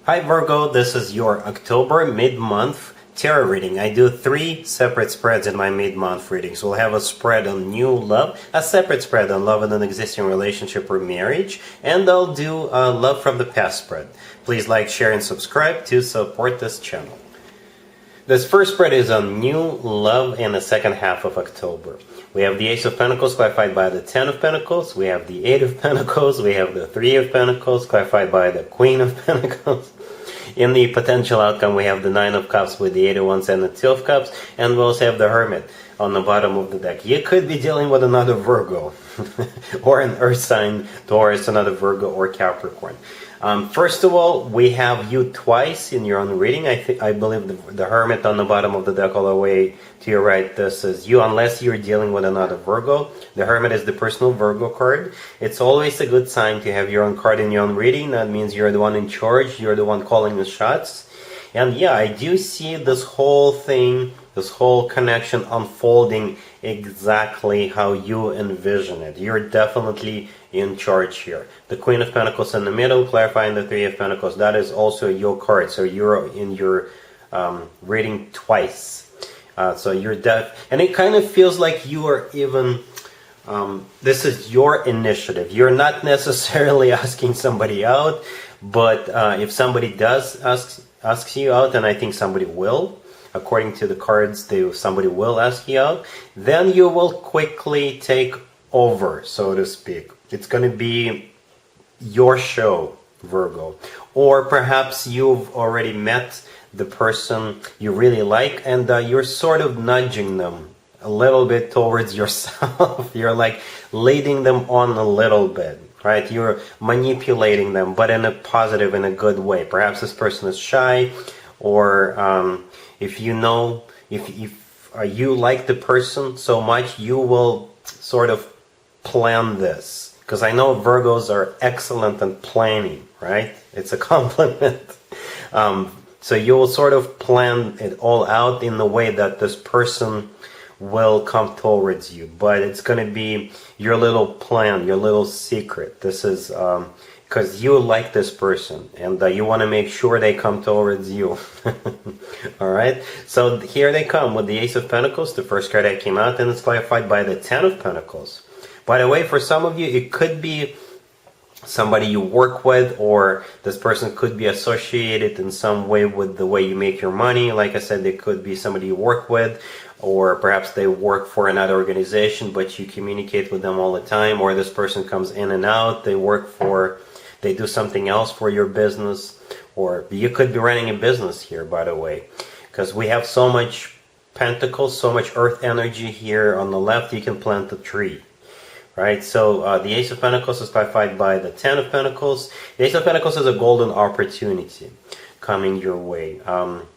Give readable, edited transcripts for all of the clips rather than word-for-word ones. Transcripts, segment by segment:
Hi Virgo, this is your October mid-month tarot reading. I do 3 separate spreads in my mid-month readings. We'll have a spread on new love, a separate spread on love in an existing relationship or marriage, and I'll do love from the past spread. Please like, share, and subscribe to support this channel. This first spread is on new love in the second half of October. We have the Ace of Pentacles clarified by the Ten of Pentacles. We have the Eight of Pentacles. We have the Three of Pentacles clarified by the Queen of Pentacles. In the potential outcome, we have the Nine of Cups with the Eight of Wands and the Two of Cups. And we also have the Hermit on the bottom of the deck. You could be dealing with another Virgo or an Earth sign, Taurus, another Virgo or Capricorn. First of all, we have you twice in your own reading. I believe the Hermit on the bottom of the deck all the way to your right, this is you, unless you're dealing with another Virgo. The Hermit is the personal Virgo card. It's always a good sign to have your own card in your own reading. That means you're the one in charge, you're the one calling the shots. And yeah, I do see this whole thing, this whole connection unfolding exactly how you envision it. You're definitely in charge here. The Queen of Pentacles in the middle, clarifying the Three of Pentacles. That is also your card. So you're in your reading twice. So you're and it kind of feels like you are even, this is your initiative. You're not necessarily asking somebody out, but if somebody does asks you out, and I think somebody will, according to the cards, somebody will ask you out, then you will quickly take over, so to speak. It's going to be your show, Virgo. Or perhaps you've already met the person you really like, and you're sort of nudging them a little bit towards yourself. You're like leading them on a little bit, right? You're manipulating them, but in a positive, in a good way. Perhaps this person is shy, or if you know, if you like the person so much, you will sort of plan this. Because I know Virgos are excellent at planning, right? It's a compliment. So you will sort of plan it all out in the way that this person will come towards you. But it's going to be your little plan, your little secret. This is because you like this person, and you want to make sure they come towards you. All right? So here they come with the Ace of Pentacles, the first card that came out, and it's clarified by the Ten of Pentacles. By the way, for some of you, it could be somebody you work with, or this person could be associated in some way with the way you make your money. Like I said, they could be somebody you work with, or perhaps they work for another organization, but you communicate with them all the time, or this person comes in and out, they do something else for your business, or you could be running a business here, by the way, because we have so much pentacles, so much earth energy here on the left, you can plant a tree. Right, so the Ace of Pentacles is clarified by the Ten of Pentacles. The Ace of Pentacles is a golden opportunity coming your way.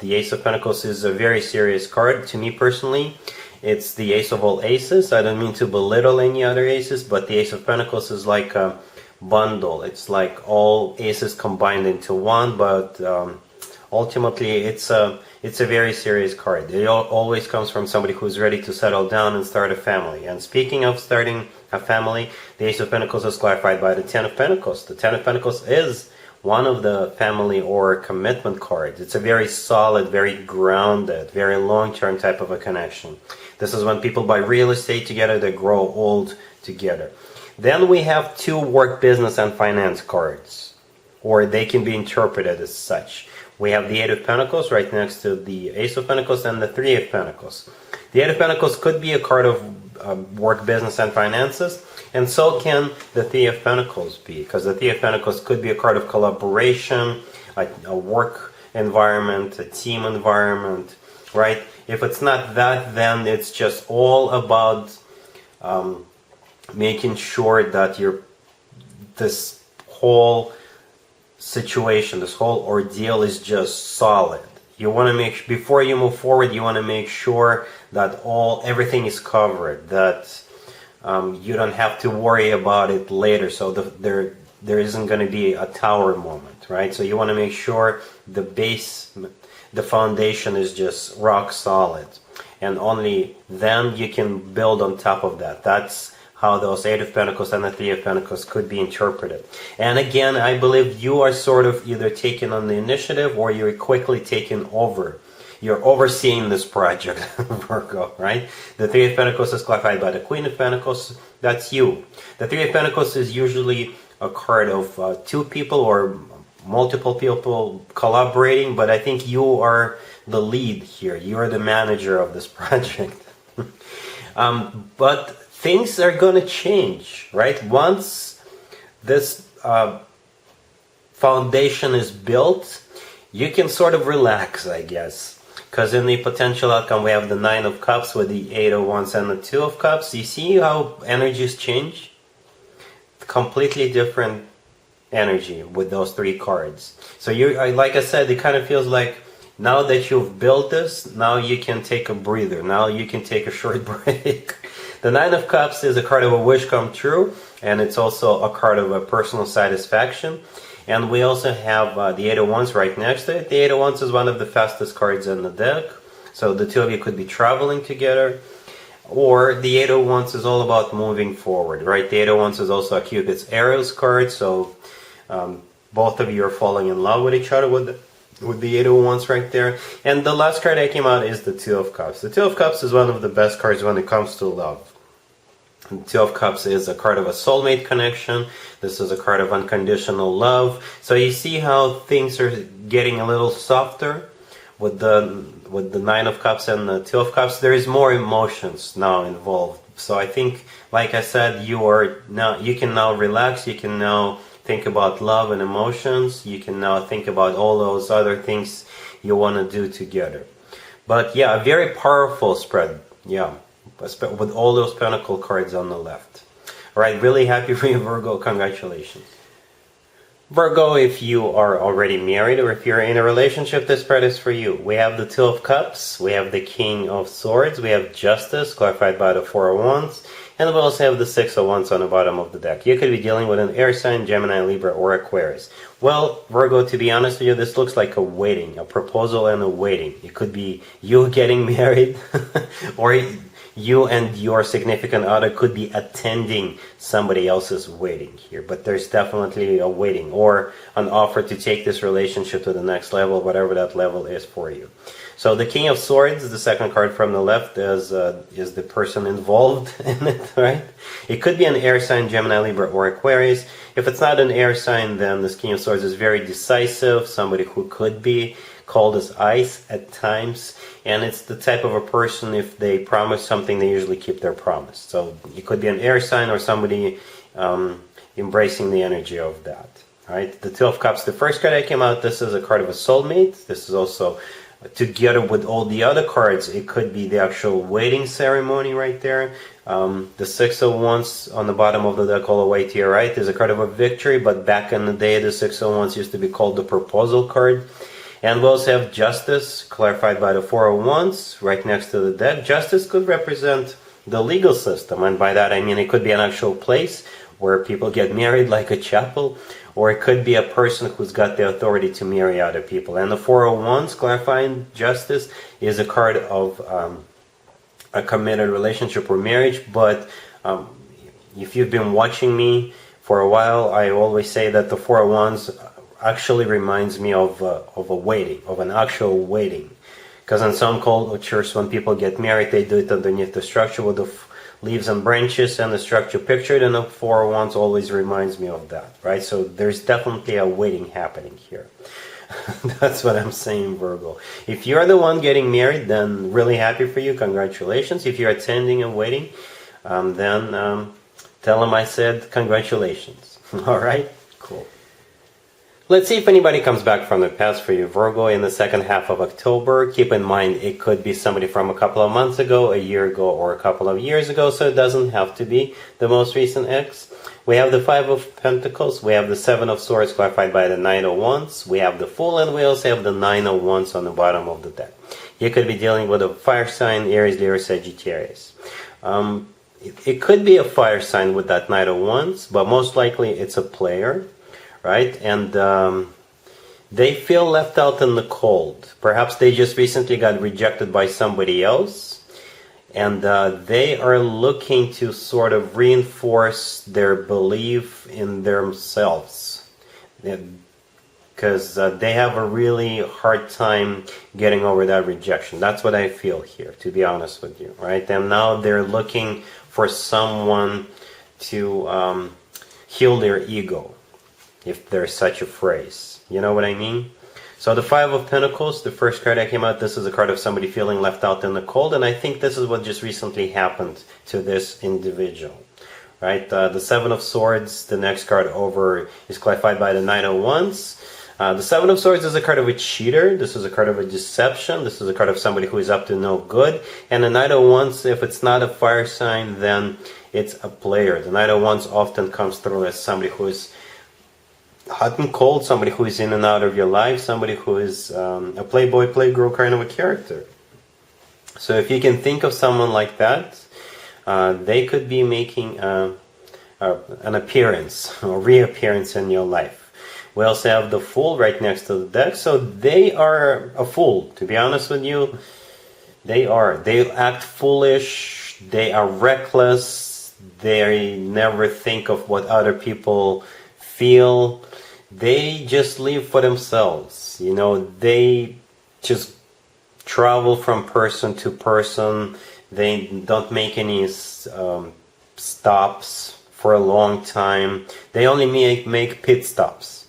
The Ace of Pentacles is a very serious card to me personally. It's the ace of all aces. I don't mean to belittle any other aces, but the Ace of Pentacles is like a bundle. It's like all aces combined into one, but ultimately it's a very serious card. It always comes from somebody who's ready to settle down and start a family. And speaking of starting a family, the Ace of Pentacles is clarified by the Ten of Pentacles. The Ten of Pentacles is one of the family or commitment cards. It's a very solid, very grounded, very long-term type of a connection. This is when people buy real estate together, they grow old together. Then we have 2 work, business, and finance cards, or they can be interpreted as such. We have the Eight of Pentacles right next to the Ace of Pentacles and the Three of Pentacles. The Eight of Pentacles could be a card of work, business, and finances, and so can the Three of Pentacles be, because the Three of Pentacles could be a card of collaboration, a work environment, a team environment, right? If it's not that, then it's just all about making sure that this whole situation, this whole ordeal is just solid. You want to make, before you move forward, you want to make sure that everything is covered, that you don't have to worry about it later, so there isn't going to be a tower moment, right? So you want to make sure the base, the foundation is just rock solid, and only then you can build on top of that. That's how those Eight of Pentacles and the Three of Pentacles could be interpreted. And again, I believe you are sort of either taking on the initiative or you're quickly taking over. You're overseeing this project, Virgo, right? The Three of Pentacles is clarified by the Queen of Pentacles. That's you. The Three of Pentacles is usually a card of two people or multiple people collaborating, but I think you are the lead here. You're the manager of this project. But things are going to change, right? Once this foundation is built, you can sort of relax, I guess. Because in the potential outcome, we have the Nine of Cups with the Eight of Wands and the Two of Cups. You see how energies change? Completely different energy with those three cards. So like I said, it kind of feels like now that you've built this, now you can take a breather. Now you can take a short break. The Nine of Cups is a card of a wish come true, and it's also a card of a personal satisfaction. And we also have the Eight of Wands right next to it. The Eight of Wands is one of the fastest cards in the deck. So the two of you could be traveling together. Or the Eight of Wands is all about moving forward, right? The Eight of Wands is also a Cupid's arrows card. So both of you are falling in love with each other with the Eight of Wands right there. And the last card that came out is the Two of Cups. The Two of Cups is one of the best cards when it comes to love. The Two of Cups is a card of a soulmate connection. This is a card of unconditional love. So you see how things are getting a little softer with the Nine of Cups and the Two of Cups. There is more emotions now involved. So I think, like I said, you can now relax. You can now think about love and emotions. You can now think about all those other things you want to do together. But yeah, a very powerful spread. Yeah. With all those pentacle cards on the left. Alright, really happy for you, Virgo. Congratulations. Virgo, if you are already married or if you're in a relationship, this spread is for you. We have the Two of Cups, we have the King of Swords, we have Justice, clarified by the Four of Wands, and we also have the Six of Wands on the bottom of the deck. You could be dealing with an air sign, Gemini, Libra, or Aquarius. Well, Virgo, to be honest with you, this looks like a wedding, a proposal and a wedding. It could be you getting married, or you and your significant other could be attending somebody else's wedding here. But there's definitely a wedding or an offer to take this relationship to the next level, whatever that level is for you. So the King of Swords, the second card from the left, is the person involved in it, right? It could be an air sign, Gemini, Libra, or Aquarius. If it's not an air sign, then this King of Swords is very decisive, somebody who could be cold as ice at times. And it's the type of a person, if they promise something, they usually keep their promise. So it could be an air sign or somebody embracing the energy of that. All right, the Two of Cups, the first card that came out, this is a card of a soulmate. This is also, together with all the other cards, it could be the actual wedding ceremony right there. The Six of Wands on the bottom of the deck all the way to your right is a card of a victory, but back in the day, the Six of Wands used to be called the proposal card. And we also have Justice, clarified by the Four of Wands, right next to the deck. Justice could represent the legal system, and by that I mean it could be an actual place where people get married, like a chapel, or it could be a person who's got the authority to marry other people. And the Four of Wands, clarifying justice, is a card of a committed relationship or marriage. But if you've been watching me for a while, I always say that the Four of Wands actually reminds me of a wedding, of an actual wedding. Because in some cultures, when people get married, they do it underneath the structure with the leaves and branches and the structure pictured, and the Four of Wands always reminds me of that, right? So there's definitely a wedding happening here. That's what I'm saying, Virgo. If you're the one getting married, then really happy for you, congratulations. If you're attending a wedding, then tell them I said congratulations. All right, cool. Let's see if anybody comes back from the past for you, Virgo, in the second half of October. Keep in mind, it could be somebody from a couple of months ago, a year ago, or a couple of years ago, so it doesn't have to be the most recent ex. We have the Five of Pentacles, we have the Seven of Swords, clarified by the Nine of Wands, we have the Fool, and we also have the Nine of Wands on the bottom of the deck. You could be dealing with a fire sign, Aries, Leo, Sagittarius. It could be a fire sign with that Knight of Wands, but most likely it's a player. Right? And they feel left out in the cold. Perhaps they just recently got rejected by somebody else. and they are looking to sort of reinforce their belief in themselves, because they have a really hard time getting over that rejection. That's what I feel here, to be honest with you, right? And now they're looking for someone to heal their ego, if there's such a phrase. You know what I mean? So the Five of Pentacles, the first card that came out, this is a card of somebody feeling left out in the cold, and I think this is what just recently happened to this individual, right? The Seven of Swords, the next card over, is clarified by the Knight of Wands. The Seven of Swords is a card of a cheater. This is a card of a deception. This is a card of somebody who is up to no good. And the Knight of Wands, if it's not a fire sign, then it's a player. The Knight of Wands often comes through as somebody who is hot and cold, somebody who is in and out of your life, somebody who is a playboy, playgirl kind of a character. So if you can think of someone like that, they could be making an appearance or reappearance in your life. We also have the Fool right next to the deck, so they are a fool, to be honest with you. They act foolish, they are reckless, they never think of what other people feel. They just live for themselves, you know. They just travel from person to person. They don't make any stops for a long time. They only make pit stops,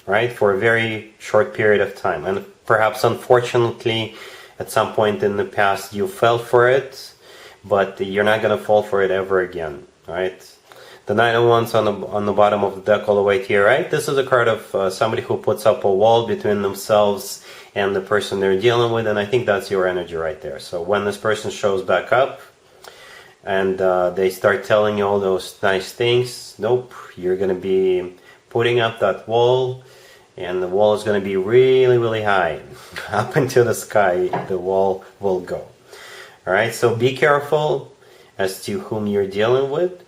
right, for a very short period of time. And perhaps, unfortunately, at some point in the past you fell for it, but you're not going to fall for it ever again, right? The Knight of Wands on the bottom of the deck all the way to your right. This is a card of somebody who puts up a wall between themselves and the person they're dealing with, and I think that's your energy right there. So when this person shows back up and they start telling you all those nice things, nope, you're going to be putting up that wall, and the wall is going to be really, really high. Up into the sky the wall will go. Alright, so be careful as to whom you're dealing with.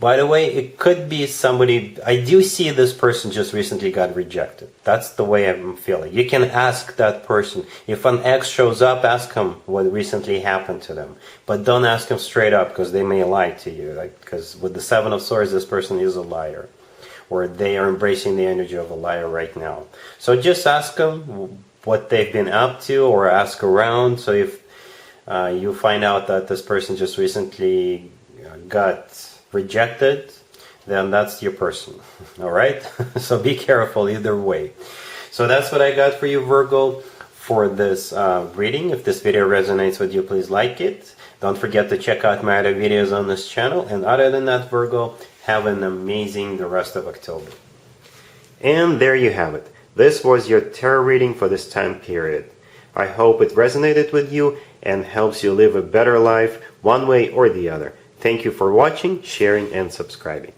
By the way, it could be somebody. I do see this person just recently got rejected. That's the way I'm feeling. You can ask that person. If an ex shows up, ask him what recently happened to them. But don't ask him straight up, because they may lie to you. Because with the Seven of Swords, this person is a liar, or they are embracing the energy of a liar right now. So just ask them what they've been up to, or ask around. So if you find out that this person just recently got rejected, then that's your person. All right? So be careful either way. So that's what I got for you, Virgo, for this reading. If this video resonates with you, please like it. Don't forget to check out my other videos on this channel. And other than that, Virgo, have an amazing the rest of October. And there you have it. This was your tarot reading for this time period. I hope it resonated with you and helps you live a better life one way or the other. Thank you for watching, sharing, and subscribing.